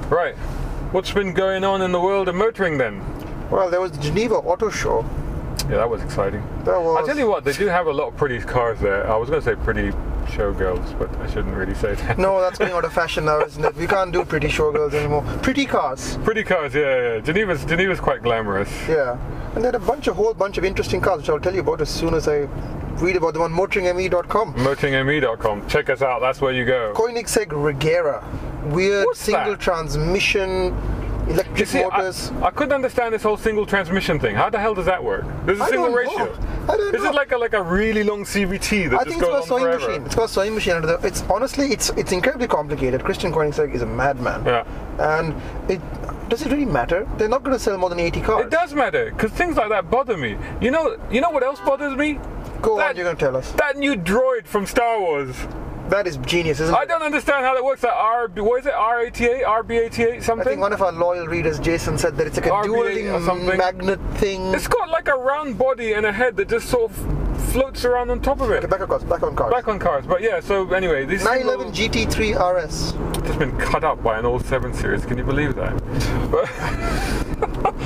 Right. What's been going on in the world of motoring then? Well, there was the Geneva Auto Show. Yeah, that was exciting. That was. I'll tell you what, they do have a lot of pretty cars there. I was going to say pretty showgirls, but I shouldn't really say that. No, that's going out of fashion now, isn't it? We can't do pretty showgirls anymore. Pretty cars. Pretty cars, yeah. Geneva's quite glamorous. Yeah. And they had a whole bunch of interesting cars, which I'll tell you about as soon as I read about them on motoringme.com. Motoringme.com. Check us out, that's where you go. Koenigsegg Regera. Weird What's single that? transmission. Electric motors. I couldn't understand this whole single transmission thing. How the hell does that work? There's a single ratio. Is it like a really long CVT that just goes on forever? Machine. It's called a sewing machine. It's honestly, it's incredibly complicated. Christian Koenigsegg is a madman. Yeah. And does it really matter? They're not going to sell more than 80 cars. It does matter, because things like that bother me. You know what else bothers me? Go on, you're going to tell us. That new droid from Star Wars. That is genius, isn't it? I don't understand how that works. What is it? R88? RB88 something? I think one of our loyal readers, Jason, said that it's like a dual magnet thing. It's got like a round body and a head that just sort of floats around on top of it. Okay, back on cars. But yeah, so anyway, this 911 GT3 RS. It's been cut up by an old 7 Series. Can you believe that?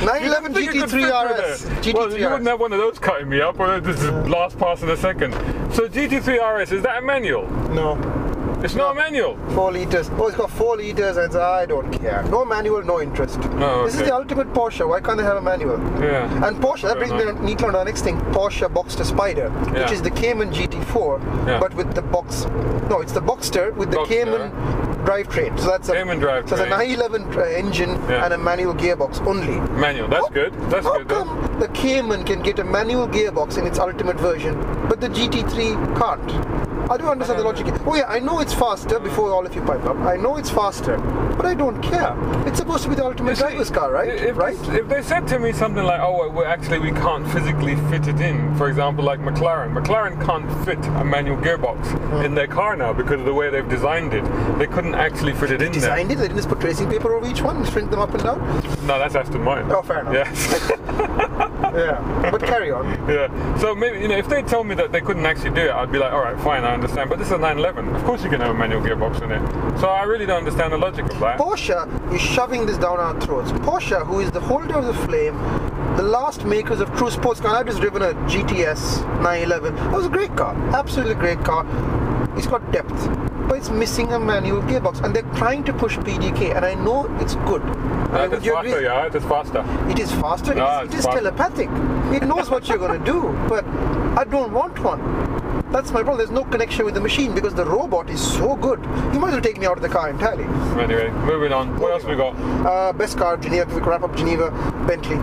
911 GT3 RS. Well, you wouldn't have one of those cutting me up, or this is last pass of the second. So GT3 RS, is that a manual? No. It's not a manual. 4 liters. Oh, it's got 4 liters, and I don't care. No manual, no interest. No, This is the ultimate Porsche. Why can't they have a manual? Yeah. And Porsche, that brings me neatly on the next thing. Porsche Boxster Spider, which is the Cayman GT4, but with the box. No, it's the Boxster with the Cayman drivetrain. So that's a Cayman drivetrain. So it's a 911 engine and a manual gearbox only. Manual. That's good. That's how good. Come the Cayman can get a manual gearbox in its ultimate version, but the GT3 can't? I don't understand the logic. Oh yeah, I know it's faster before all of you pipe up. I know it's faster, but I don't care. It's supposed to be the ultimate driver's car, right? If they said to me something like, oh, well, we can't physically fit it in, for example, like McLaren. McLaren can't fit a manual gearbox in their car now because of the way they've designed it. They couldn't actually fit it in there. Designed it? They didn't just put tracing paper over each one and print them up and down? No, that's Aston Martin. Oh, fair enough. Yes. Yeah, but carry on. Yeah. So maybe, if they told me that they couldn't actually do it, I'd be like, all right, fine, I understand. But this is a 911. Of course you can have a manual gearbox in it. So I really don't understand the logic of that. Porsche is shoving this down our throats. Porsche, who is the holder of the flame, the last makers of true sports car. I've just driven a GTS 911. That was a great car. Absolutely great car. It's got depth, but it's missing a manual gearbox, and they're trying to push PDK, and I know it's good. It's faster, yeah, it is faster. It is faster, it is telepathic. It knows what you're going to do, but I don't want one. That's my problem. There's no connection with the machine because the robot is so good. You might as well take me out of the car entirely. Anyway, moving on. What else we got? Best car, Geneva. If we wrap up Geneva, Bentley.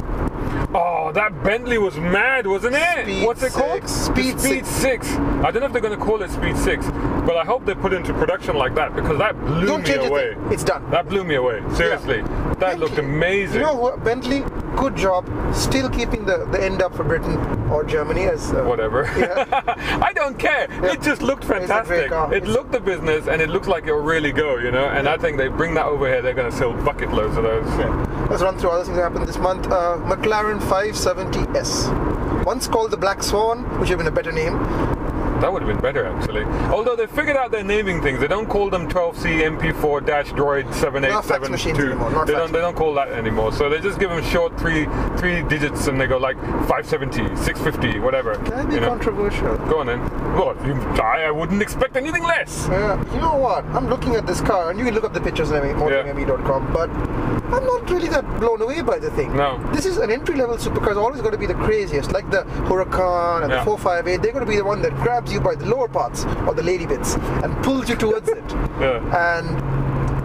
Oh, that Bentley was mad, wasn't it? What's it called? Speed 6. I don't know if they're going to call it Speed 6, but I hope they put it into production like that because that blew me away. It's done. That blew me away. Seriously. Yeah. That looked amazing. You know what, Bentley, good job. Still keeping the end up for Britain or Germany as... whatever. Yeah. I don't care. Yeah. It just looked fantastic. It looked the business and it looks like it'll really go, and I think they bring that over here, they're going to sell bucket loads of those. Yeah. Let's run through other things that happened this month. McLaren 570S. Once called the Black Swan, which would have been a better name. That would have been better, actually. Although they figured out their naming things. They don't call them 12C MP4-Droid 7872. They don't call that anymore. So they just give them short three digits, and they go like 570, 650, whatever. That'd be controversial. Go on then. Well, I wouldn't expect anything less. You know what? I'm looking at this car, and you can look up the pictures on motoringme.com, but I'm not really that blown away by the thing. No. This is an entry-level supercar. It's always going to be the craziest, like the Huracan and the 458. They're going to be the one that grabs you by the lower parts or the lady bits and pulls you towards it. And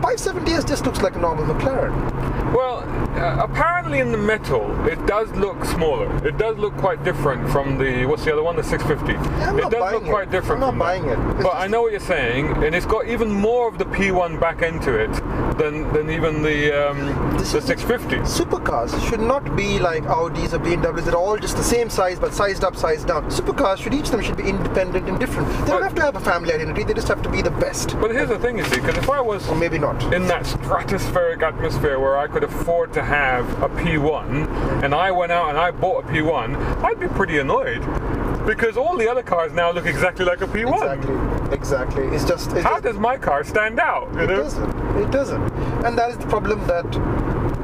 570S just looks like a normal McLaren. Well, apparently in the metal, it does look smaller. It does look quite different from the, what's the other one, the 650. Yeah, it does look quite different. I'm not buying it. But I know what you're saying, and it's got even more of the P1 back into it than even the 650. Supercars should not be like Audis or BMWs. They're all just the same size, but sized up, sized down. Supercars should be independent and different. They don't have to have a family identity. They just have to be the best. But here's the thing, you see, because if I was, or maybe not, in that stratospheric atmosphere where I could afford to have a P1, and I went out and I bought a P1, I'd be pretty annoyed. Because all the other cars now look exactly like a P1. Exactly. It's just... How does my car stand out? It doesn't. And that is the problem that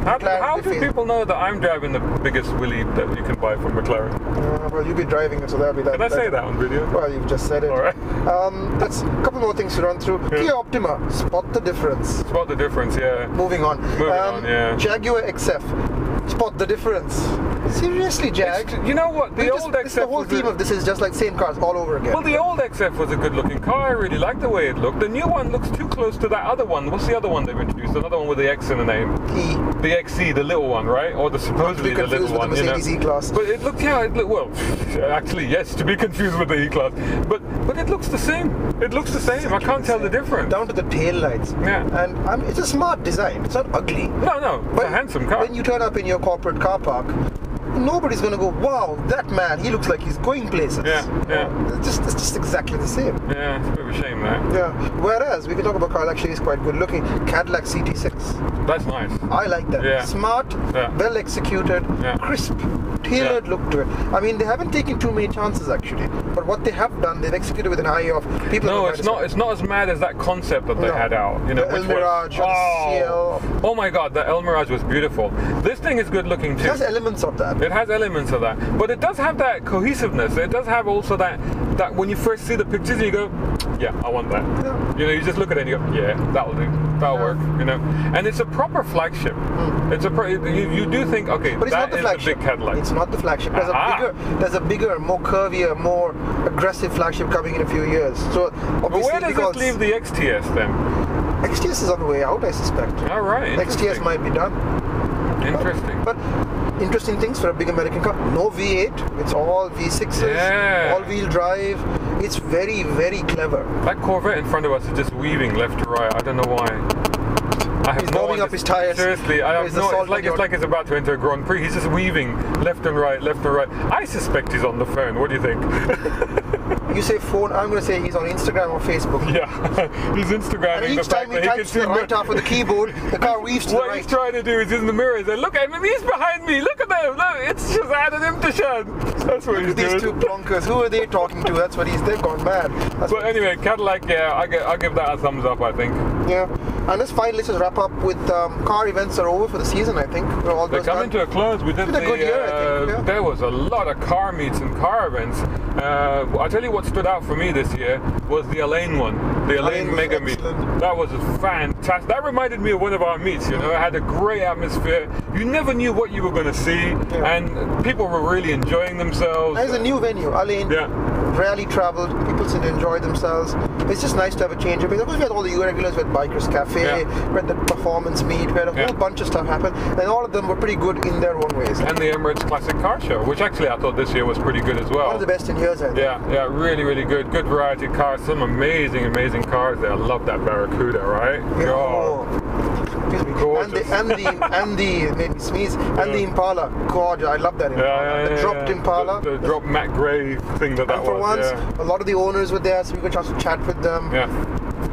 How do people know that I'm driving the biggest wheelie that you can buy from McLaren? Well, you'll be driving it, so that'll be that. Can I say that on video? Well, you've just said it. All right. That's a couple more things to run through. Yeah. Kia Optima, spot the difference. Spot the difference, yeah. Moving on. Yeah. Jaguar XF, spot the difference. Seriously, Jag. You know what? The old XF. The whole theme of this is just like same cars all over again. Well, the old XF was a good-looking car. I really like the way it looked. The new one looks too close to that other one. What's the other one they've introduced? Another one with the X in the name. The XE, the little one, right? Or the supposedly the little one. The Mercedes E-Class. But it looked, well, actually, yes, to be confused with the E-Class. But it looks the same. It looks the same. I can't tell the difference. Down to the tail lights. Yeah. And it's a smart design. It's not ugly. No. It's a handsome car. When you turn up in your corporate car park, nobody's going to go, wow, that man, he looks like he's going places. Yeah. It's just exactly the same. Yeah, it's a bit of a shame, that. Yeah. Whereas, we can talk about cars, actually, is quite good looking. Cadillac CT6. That's nice. I like that. Yeah. Smart, well executed, crisp, tailored look to it. I mean, they haven't taken too many chances, actually. But what they have done, they've executed with an eye of people. No, it's not as mad as that concept that they had out. You know, the El Mirage, oh my God, the El Mirage was beautiful. This thing is good looking too. It has elements of that. It has elements of that, but it does have that cohesiveness. It does have also that when you first see the pictures, you go, yeah, I want that. Yeah. You know, you just look at it and you go, yeah, that'll do, that'll work. You know, and it's a proper flagship. It's you do think, okay, but it's that not the is flagship. the big Cadillac. It's not the flagship. There's a bigger, more curvier, more aggressive flagship coming in a few years. So obviously, but where does this leave the XTS then? XTS is on the way out, I suspect. All right. XTS might be done. Interesting. But interesting things for a big American car. No V8. It's all V6s, all-wheel drive. It's very, very clever. That Corvette in front of us is just weaving left to right. I don't know why. He's warming up his tires. Seriously, I have no. It's like it's about to enter a Grand Prix. He's just weaving left and right, left and right. I suspect he's on the phone. What do you think? You say phone. I'm going to say he's on Instagram or Facebook. Yeah, he's Instagramming. And each time he types the right half of the keyboard, the car weaves to the right. What he's trying to do is in the mirror. He's like, look at him. He's behind me. Look at them. Look, it's just added him to Shan. That's what he's doing. These two plonkers. Who are they talking to? That's what they've gone mad. But anyway, Cadillac. Yeah, I'll give that a thumbs up. I think. Yeah. And let's just wrap up with car events are over for the season, I think. They're coming to a close. We did a good year, I think. Yeah. There was a lot of car meets and car events. I'll tell you what stood out for me this year was the Elaine one. The Elaine Mega Meet. That was fantastic. That reminded me of one of our meets, you know. It had a great atmosphere. You never knew what you were going to see. Yeah. And people were really enjoying themselves. There's a new venue, Elaine. Yeah. Rarely traveled. People seem to enjoy themselves. It's just nice to have a change of pace. Of course, we had all the regulars. We had Bikers Cafe, we had the performance meet, we had a whole bunch of stuff happen, and all of them were pretty good in their own ways. And the Emirates Classic Car Show, which actually I thought this year was pretty good as well. One of the best in years, I think. Yeah, really, really good. Good variety of cars. Some amazing cars there. I love that Barracuda, right? Yeah. Oh. Gorgeous. And the made me sneeze. And the Impala. God, I love that Impala. The dropped Impala. The dropped matte grey thing that was. For once, a lot of the owners were there, so we got a chance to chat with them. Yeah.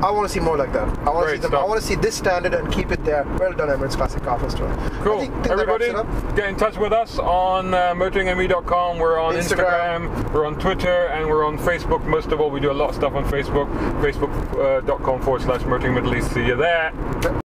I want to see more like that. I want to see this standard and keep it there. Well done, Emirates Classic Car Festival. Cool. Everybody, get in touch with us on motoringme.com. We're on Instagram, we're on Twitter, and we're on Facebook. Most of all, we do a lot of stuff on Facebook. Facebook.com/Motoring Middle East. See you there.